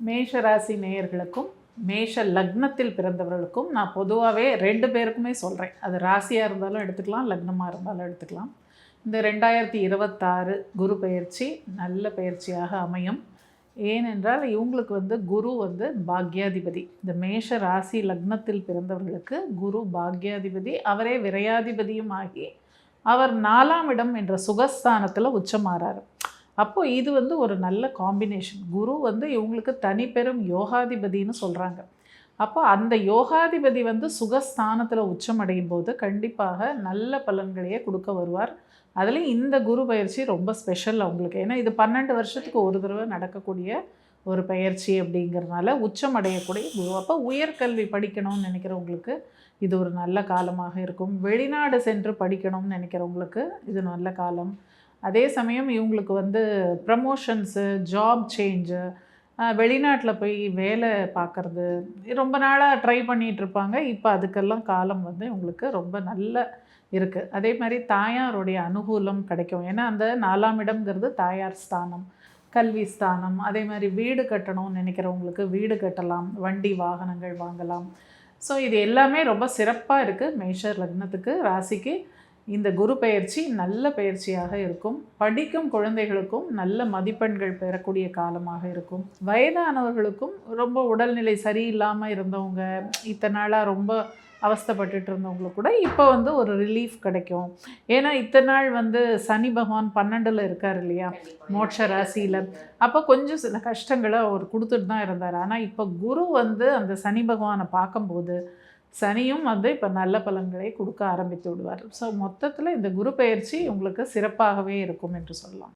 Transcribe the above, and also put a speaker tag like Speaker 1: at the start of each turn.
Speaker 1: மேஷ ராசி நேயர்களுக்கும் மேஷ லக்னத்தில் பிறந்தவர்களுக்கும் நான் பொதுவாகவே 2 பேருக்குமே சொல்கிறேன். அது ராசியாக இருந்தாலும் எடுத்துக்கலாம், லக்னமாக இருந்தாலும் எடுத்துக்கலாம். இந்த 2026 குரு பெயர்ச்சி நல்ல பயிற்சியாக அமையும். ஏனென்றால் இவங்களுக்கு குரு பாக்யாதிபதி. இந்த மேஷ ராசி லக்னத்தில் பிறந்தவர்களுக்கு குரு பாக்யாதிபதி, அவரே விரையாதிபதியும் ஆகி அவர் 4ஆம் இடம் என்ற சுகஸ்தானத்தில் உச்சமாறாரு. அப்போது இது ஒரு நல்ல காம்பினேஷன். குரு இவங்களுக்கு தனிப்பெரும் யோகாதிபதினு சொல்கிறாங்க. அப்போ அந்த யோகாதிபதி சுகஸ்தானத்தில் உச்சமடையும் போது கண்டிப்பாக நல்ல பலன்களையே கொடுக்க வருவார். அதுலேயும் இந்த குரு பயிற்சி ரொம்ப ஸ்பெஷல் அவங்களுக்கு. ஏன்னா இது 12 வருஷத்துக்கு ஒரு தடவை நடக்கக்கூடிய ஒரு பயிற்சி அப்படிங்கிறதுனால உச்சமடையக்கூடிய குரு. அப்போ உயர்கல்வி படிக்கணும்னு நினைக்கிறவங்களுக்கு இது ஒரு நல்ல காலமாக இருக்கும். வெளிநாடு சென்று படிக்கணும்னு நினைக்கிறவங்களுக்கு இது நல்ல காலம். அதே சமயம் இவங்களுக்கு ப்ரமோஷன்ஸு, ஜாப் சேஞ்சு, வெளிநாட்டில் போய் வேலை பார்க்குறது ரொம்ப நாளாக ட்ரை பண்ணிகிட்ருப்பாங்க. இப்போ அதுக்கெல்லாம் காலம் இவங்களுக்கு ரொம்ப நல்ல இருக்குது. அதே மாதிரி தாயாருடைய அனுகூலம் கிடைக்கும். ஏன்னா அந்த 4ஆம் இடம்ங்கிறது தாயார் ஸ்தானம், கல்வி ஸ்தானம். அதே மாதிரி வீடு கட்டணும்னு நினைக்கிறவங்களுக்கு வீடு கட்டலாம், வண்டி வாகனங்கள் வாங்கலாம். ஸோ இது எல்லாமே ரொம்ப சிறப்பாக இருக்குது. மேஷ லக்னத்துக்கு ராசிக்கு இந்த குரு பயிற்சி நல்ல பயிற்சியாக இருக்கும். படிக்கும் குழந்தைகளுக்கும் நல்ல மதிப்பெண்கள் பெறக்கூடிய காலமாக இருக்கும். வயதானவர்களுக்கும் ரொம்ப உடல்நிலை சரியில்லாமல் இருந்தவங்க, இத்தனை நாளாக ரொம்ப அவஸ்தைப்பட்டுட்டு இருந்தவங்களுக்கு கூட இப்போ ஒரு ரிலீஃப் கிடைக்கும். ஏன்னா இத்தனை நாள் சனி பகவான் 12ல் இருக்கார் இல்லையா, மோட்ச ராசியில். அப்போ கொஞ்சம் சில கஷ்டங்களை அவர் கொடுத்துட்டு தான் இருந்தார். ஆனால் இப்போ குரு அந்த சனி பகவானை பார்க்கும்போது சனியும் இப்போ நல்ல பலன்களை கொடுக்க ஆரம்பித்து விடுவார். ஸோ மொத்தத்தில் இந்த குரு பயிற்சி உங்களுக்கு சிறப்பாகவே இருக்கும் என்று சொல்லலாம்.